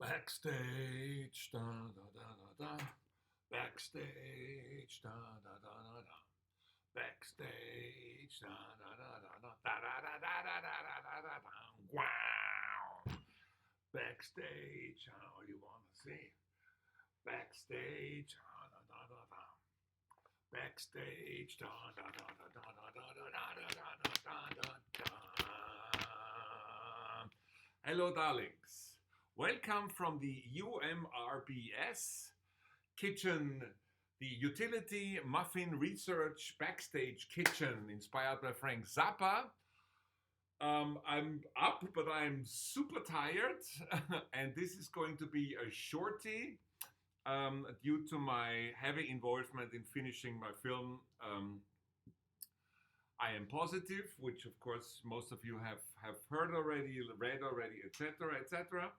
Backstage, da da da da da. Backstage, da da da da da. Backstage, da da da da da da da da da da da da da da. Wow. Backstage, how you wanna see? Backstage, da da da da da. Backstage, da da da da da da da da da da da da da. Hello, darlings. Welcome from the UMRBS kitchen, the Utility Muffin Research Backstage Kitchen, inspired by Frank Zappa. I'm up, but I'm super tired, and this is going to be a shorty due to my heavy involvement in finishing my film. I am positive, which of course most of you have heard already, read already, etc., etc.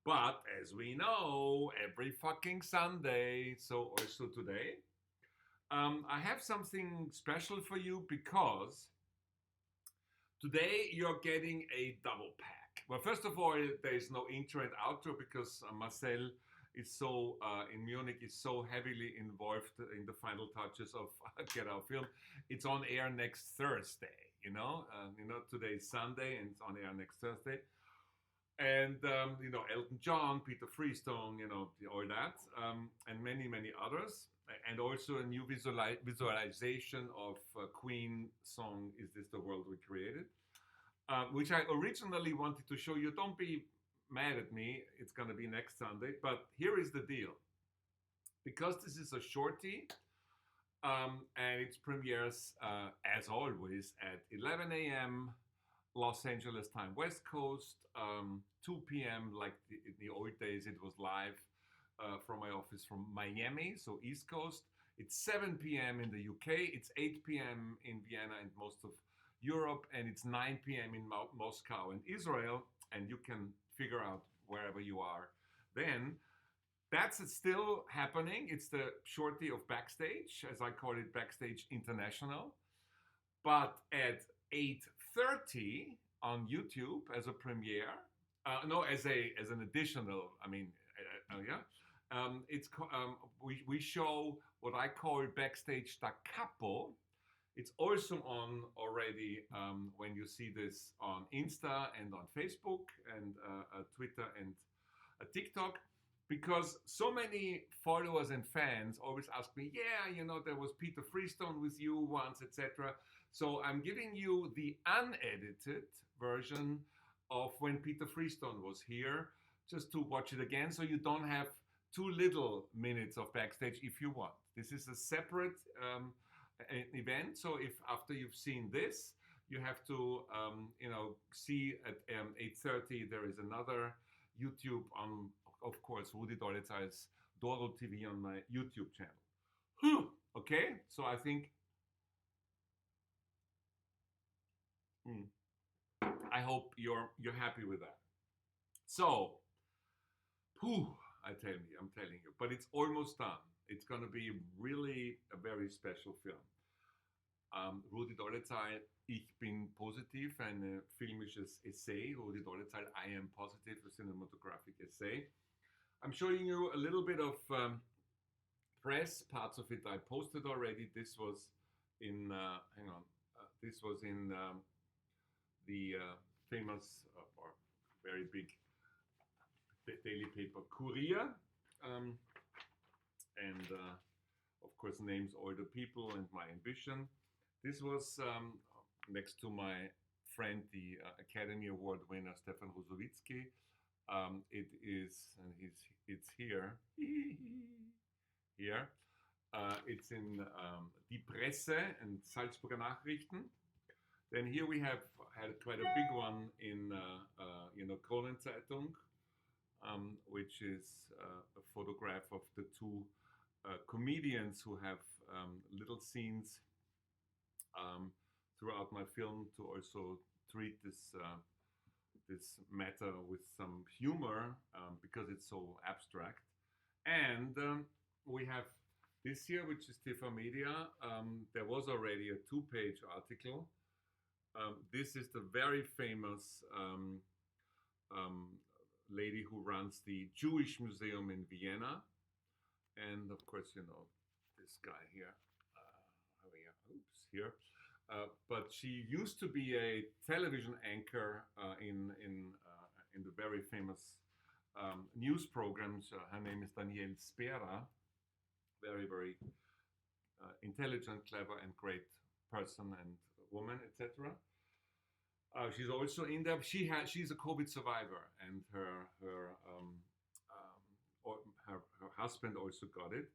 But as we know, every fucking Sunday, so also today, I have something special for you because today you're getting a double pack. Well, first of all, there is no intro and outro because Marcel is so in Munich is so heavily involved in the final touches of Get Our Film. It's on air next Thursday. Today is Sunday and it's on air next Thursday. And Elton John, Peter Freestone, all that, and many others, and also a new visualization of Queen song "Is This the World We Created," which I originally wanted to show you. Don't be mad at me; it's gonna be next Sunday. But here is the deal: because this is a shorty, and it premieres as always at 11 a.m. Los Angeles time, West Coast, 2 p.m. like in the old days. It was live from my office from Miami, so East Coast. It's 7 p.m. in the UK. It's 8 p.m. in Vienna and most of Europe, and it's 9 p.m. in Moscow and Israel. And you can figure out wherever you are. Then that's still happening. It's the shorty of Backstage, as I call it, Backstage International. But at 8:30 on YouTube as a premiere. As an additional. We show what I call Backstage da Capo. It's also on already when you see this on Insta and on Facebook and Twitter and TikTok. Because so many followers and fans always ask me, there was Peter Freestone with you once, etc. So I'm giving you the unedited version of when Peter Freestone was here, just to watch it again, so you don't have too little minutes of Backstage if you want. This is a separate event, so if after you've seen this, you have to see at 8:30 there is another YouTube on, of course, Rudi Talks Doro TV on my YouTube channel. Okay, so I think I hope you're happy with that. So, I'm telling you, but it's almost done. It's gonna be really a very special film. Rudi Talks, Ich bin positiv, ein filmisches Essay. Rudi Talks, I am positive, a cinematographic essay. I'm showing you a little bit of press. Parts of it I posted already. This was in, this was in the famous or very big daily paper Kurier, and of course names all the people and my ambition. This was next to my friend, the Academy Award winner Stefan Rusowitsky. It is, and it's here. Here. It's in Die Presse and Salzburger Nachrichten. Then here we have had quite a big one in Kronenzeitung, which is a photograph of the two comedians who have little scenes throughout my film to also treat this matter with some humor because it's so abstract. And we have this here, which is Tifa Media. There was already a 2-page article. This is the very famous lady who runs the Jewish Museum in Vienna, and of course, this guy here. Oops, here. But she used to be a television anchor in the very famous news programs. Her name is Danielle Spera. Very, very intelligent, clever, and great person and woman, etc. She's also in there. She's a COVID survivor, and her husband also got it.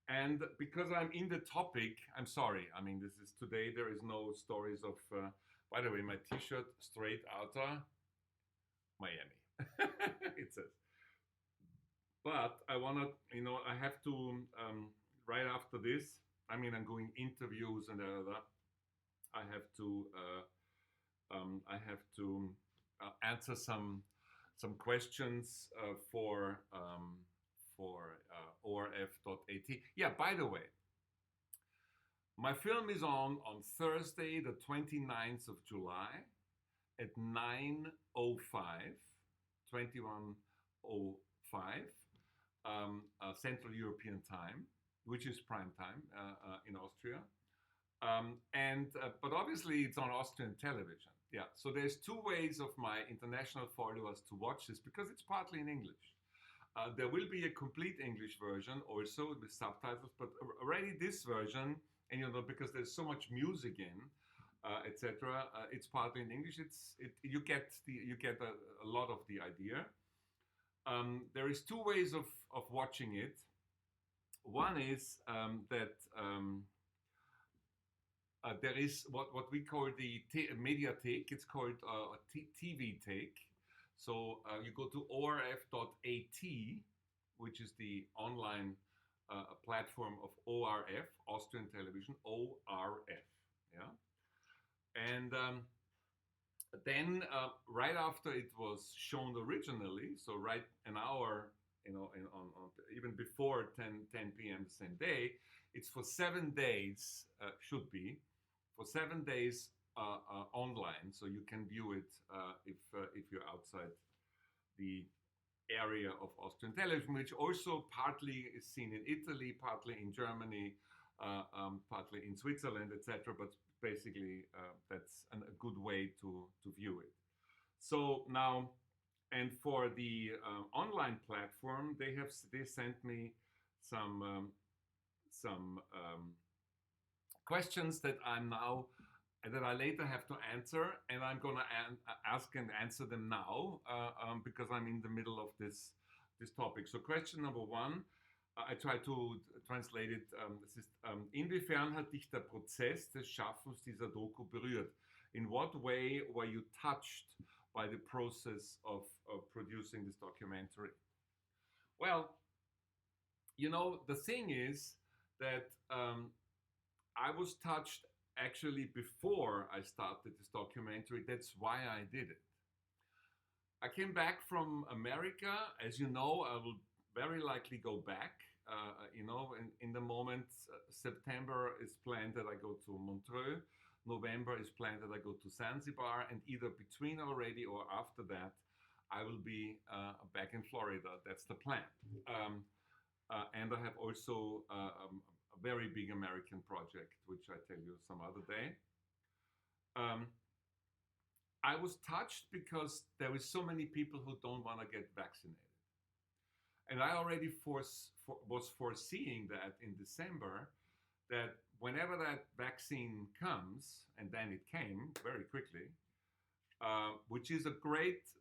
And because I'm in the topic, I'm sorry. I mean, this is today. There is no stories of. By the way, my T-shirt, straight outta Miami. It says. But I wanna, I have to right after this. I mean, I'm doing interviews and I have to. Answer some questions for orf.at. Yeah, by the way, my film is on Thursday, the 29th of July at 9:05, 21:05 Central European Time, which is prime time in Austria. But obviously it's on Austrian television. Yeah, so there's two ways of my international followers to watch this because it's partly in English. There will be a complete English version also with subtitles, but already this version, and because there's so much music in, etc. It's partly in English. You get a lot of the idea. There is two ways of watching it. One is that. There is what we call the mediathek. It's called a TV take. So you go to orf.at, which is the online platform of ORF, Austrian Television, ORF. Yeah, and then right after it was shown originally, so right an hour, even before 10 p.m. the same day, it's for 7 days. Should be. For 7 days online, so you can view it if you're outside the area of Austrian television, which also partly is seen in Italy, partly in Germany, partly in Switzerland, etc. But basically, that's a good way to view it. So now, and for the online platform, they sent me some questions that I later have to answer, and I'm gonna ask and answer them now because I'm in the middle of this topic. So question number one, I try to translate it. Es ist, inwiefern hat dich der Prozess des Schaffens dieser Doku berührt? In what way were you touched by the process of producing this documentary? Well, the thing is that I was touched actually before I started this documentary. That's why I did it. I came back from America. As you know, I will very likely go back. In the moment, September is planned that I go to Montreux. November is planned that I go to Zanzibar. And either between already or after that, I will be back in Florida. That's the plan. And I have also a very big American project, which I tell you some other day. I was touched because there is so many people who don't want to get vaccinated. And I already was foreseeing that in December, that whenever that vaccine comes, and then it came very quickly, which is a great,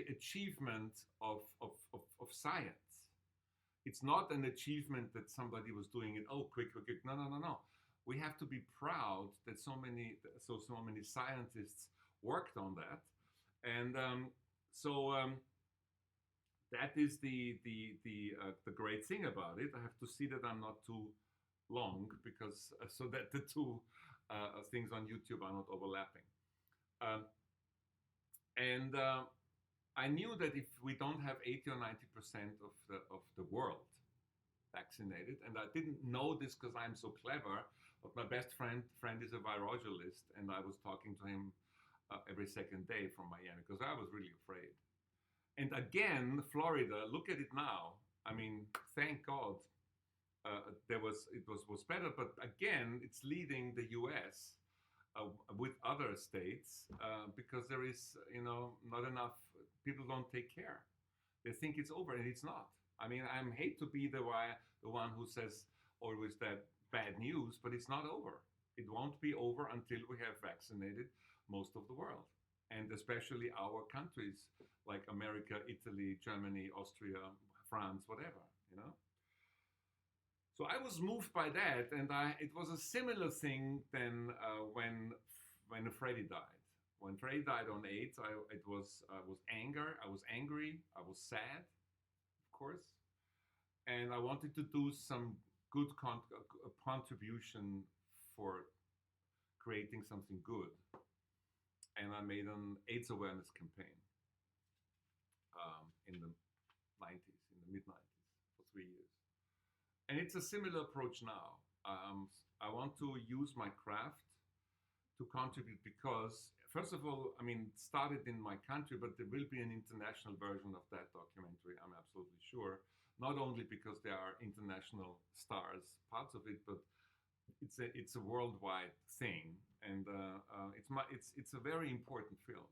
achievement of science. It's not an achievement that somebody was doing it, quick. No. We have to be proud that so many scientists worked on that. And that is the great thing about it. I have to see that I'm not too long because so that the two things on YouTube are not overlapping. I knew that if we don't have 80 or 90% of the world vaccinated, and I didn't know this because I'm so clever, but my best friend is a virologist, and I was talking to him every second day from Miami because I was really afraid. And again, Florida, look at it now. I mean, thank God it was better, but again, it's leading the U.S. With other states because there is not enough people don't take care. They think it's over, and it's not. I mean, I hate to be the one who says always that bad news, but it's not over. It won't be over until we have vaccinated most of the world, and especially our countries like America, Italy, Germany, Austria, France, whatever. So I was moved by that, and it was a similar thing than when Freddie died. When Freddie died on AIDS, I was anger, I was angry, I was sad, of course, and I wanted to do some good contribution for creating something good, and I made an AIDS awareness campaign in the mid 90s, for 3 years. And it's a similar approach now. I want to use my craft to contribute because, first of all, I mean, it started in my country, but there will be an international version of that documentary, I'm absolutely sure. Not only because there are international stars, parts of it, but it's a worldwide thing, and it's a very important film.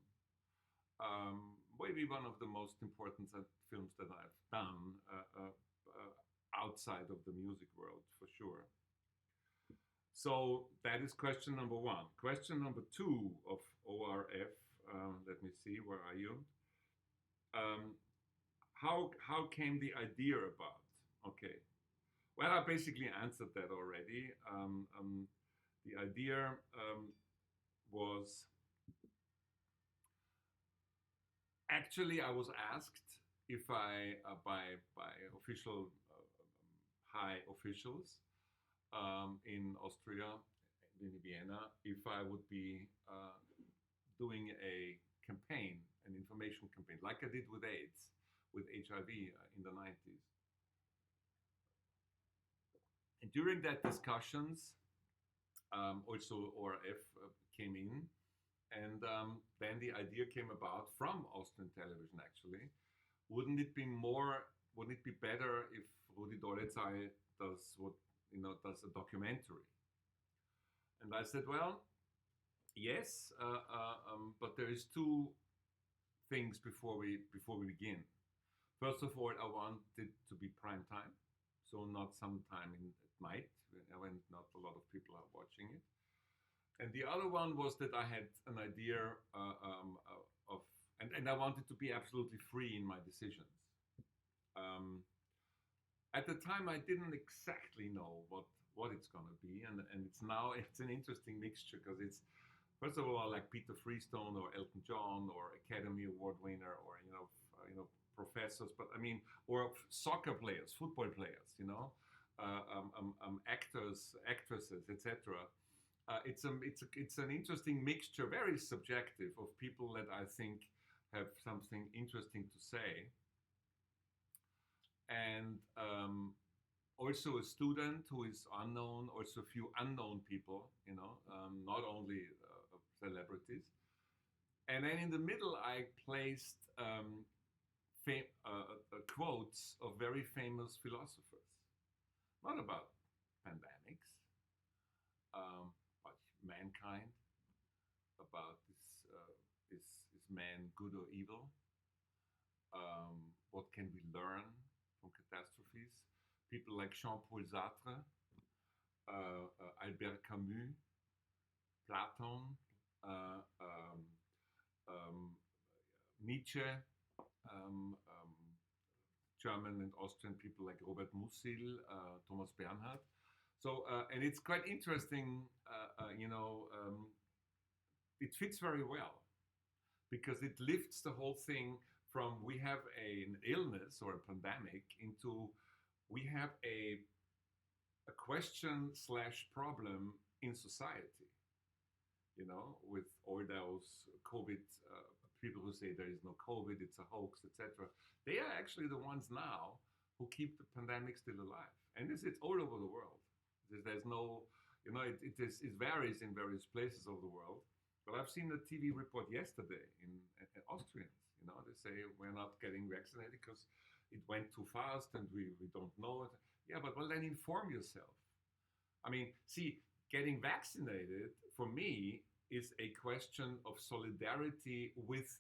Maybe one of the most important films that I've done outside of the music world, for sure. So that is question number one. Question number two of ORF. Let me see. Where are you? How came the idea about? Okay. Well, I basically answered that already. The idea was actually I was asked if I by official high officials in Austria, in Vienna, if I would be doing a campaign, an information campaign, like I did with AIDS, with HIV in the 90s. And during that discussions, also ORF came in, and then the idea came about from Austrian television. Actually, wouldn't it be better if Rudi Talks does a documentary? And I said, well, yes, but there is two things before we begin. First of all, I want it to be prime time, so not sometime at night when not a lot of people are watching it. And the other one was that I had an idea and I wanted to be absolutely free in my decisions. At the time, I didn't exactly know what it's going to be, and it's an interesting mixture because it's, first of all, like Peter Freestone or Elton John or Academy Award winner or professors, but I mean, or soccer players, football players, actors, actresses, etc. It's an interesting mixture, very subjective, of people that I think have something interesting to say, and also a student who is unknown, also a few unknown people, not only celebrities. And then in the middle, I placed quotes of very famous philosophers, not about pandemics, but mankind, about is man good or evil? What can we learn from catastrophes? People like Jean-Paul Sartre, Albert Camus, Platon, Nietzsche, German and Austrian people like Robert Musil, Thomas Bernhard. So, and it's quite interesting, it fits very well because it lifts the whole thing from we have an illness or a pandemic into we have a question / problem in society, with all those COVID people who say there is no COVID, it's a hoax, etc. They are actually the ones now who keep the pandemic still alive. And it's all over the world. There's no, it varies in various places of the world. But I've seen a TV report yesterday in Austrians, say we're not getting vaccinated because it went too fast and we don't know it. Yeah, but well, then inform yourself. I mean, see, getting vaccinated for me is a question of solidarity with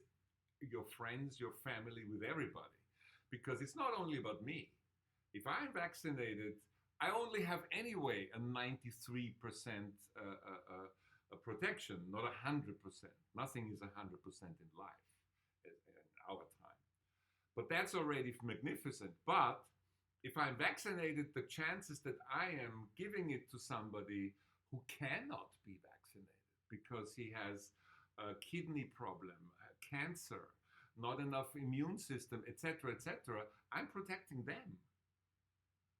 your friends, your family, with everybody. Because it's not only about me. If I'm vaccinated, I only have anyway a 93% protection, not 100%. Nothing is 100% in life in our time. But that's already magnificent. But if I'm vaccinated, the chances that I am giving it to somebody who cannot be vaccinated because he has a kidney problem, cancer, not enough immune system, etc., etc., I'm protecting them.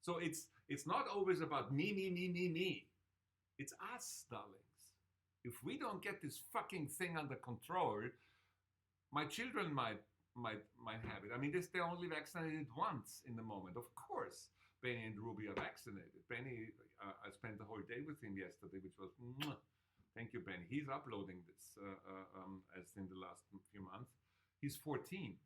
So it's not always about me. It's us, darlings. If we don't get this fucking thing under control, my children might have it. I mean, they're only vaccinated once in the moment. Of course, Benny and Ruby are vaccinated. Benny, I spent the whole day with him yesterday, which was, thank you, Benny. He's uploading this as in the last few months. He's 14.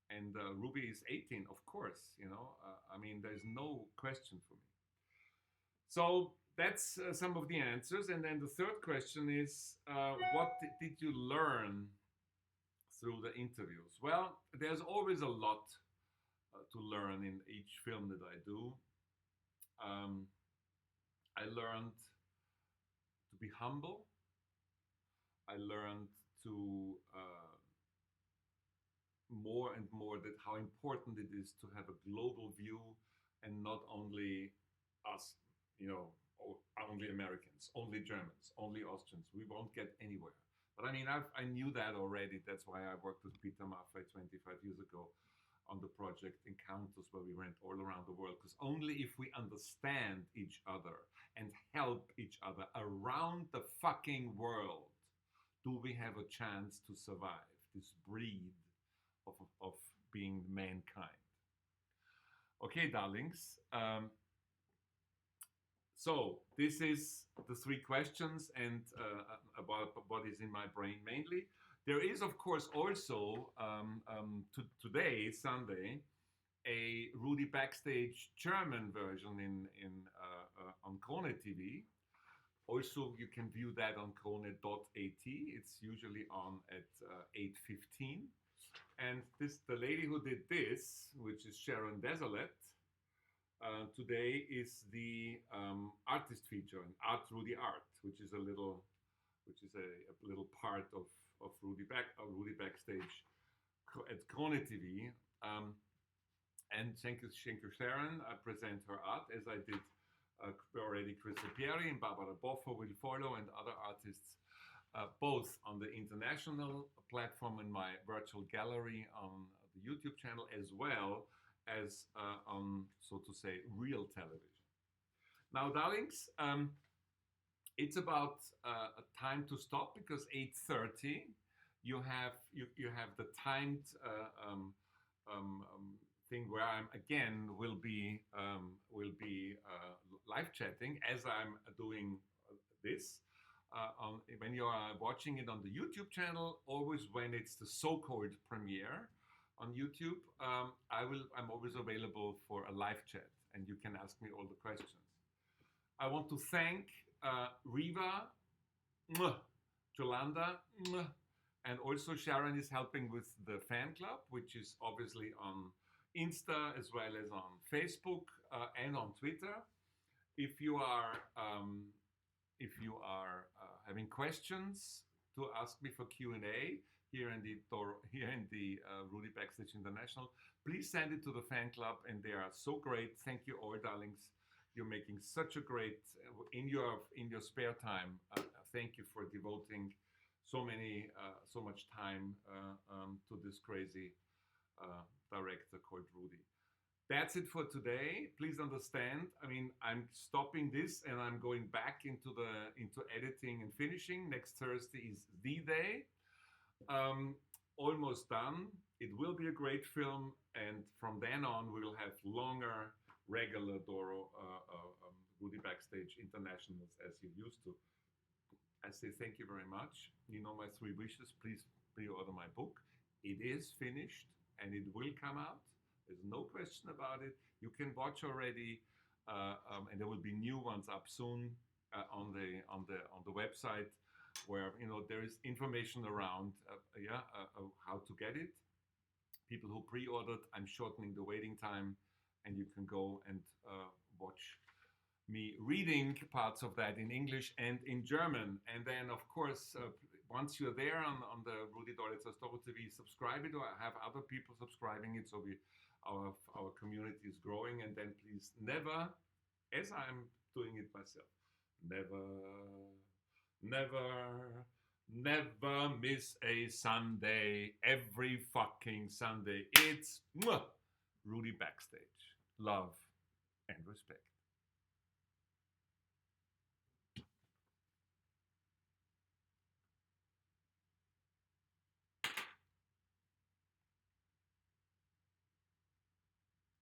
And Ruby is 18, of course, you know. I mean, there's no question for me. So that's some of the answers. And then the third question is, what did you learn through the interviews? Well, there's always a lot to learn in each film that I do. I learned to be humble. I learned to more and more that how important it is to have a global view and not only us, you know, only Americans, only Germans, only Austrians. We won't get anywhere. But I mean, I knew that already. That's why I worked with Peter Maffay 25 years ago on the project Encounters, where we went all around the world. Because only if we understand each other and help each other around the fucking world do we have a chance to survive this breed of being mankind. Okay, darlings. So this is the three questions and about what is in my brain mainly. There is, of course, also today, Sunday, a Rudi Backstage German version on Krone TV. Also, you can view that on krone.at. It's usually on at 8:15. And the lady who did this, which is Sharon Dessalet, today is the artist feature, an Art Rudi Art, which is a little part of Rudi Backstage at Krone TV. And thank you, Sharon. I present her art as I did already. Chris Pieri and Barbara Boffa will follow, and other artists, both on the international platform in my virtual gallery on the YouTube channel, as well as on, so to say, real television. Now, darlings, it's about a time to stop because 8:30 you have the timed thing where I'm again will be live chatting as I'm doing this. When you are watching it on the YouTube channel, always when it's the so-called premiere on YouTube, I'm always available for a live chat, and you can ask me all the questions. I want to thank Riva, Jolanda, and also Sharon is helping with the fan club, which is obviously on Insta as well as on Facebook and on Twitter. If you are having questions to ask me for Q&A here in the Rudi Backstage International, please send it to the fan club, and they are so great. Thank you all, darlings. You're making such a great in your spare time. Thank you for devoting so much time to this crazy director called Rudi. That's it for today. Please understand. I mean, I'm stopping this and I'm going back into editing and finishing. Next Thursday is the day. Almost done. It will be a great film, and from then on we will have longer, regular Doro Rudi Backstage Internationals as you used to. I say thank you very much. You know my 3 wishes. Please pre-order my book. It is finished and it will come out. There's no question about it. You can watch already, and there will be new ones up soon on the website, where there is information around how to get it. People who pre-ordered, I'm shortening the waiting time, and you can go and watch me reading parts of that in English and in German. And then, of course, once you're there on the Rudi Talks TV, subscribe it, or have other people subscribing it, so our community is growing. And then please never, as I'm doing it myself, never miss a Sunday. Every fucking Sunday. It's Rudi Backstage. Love and respect.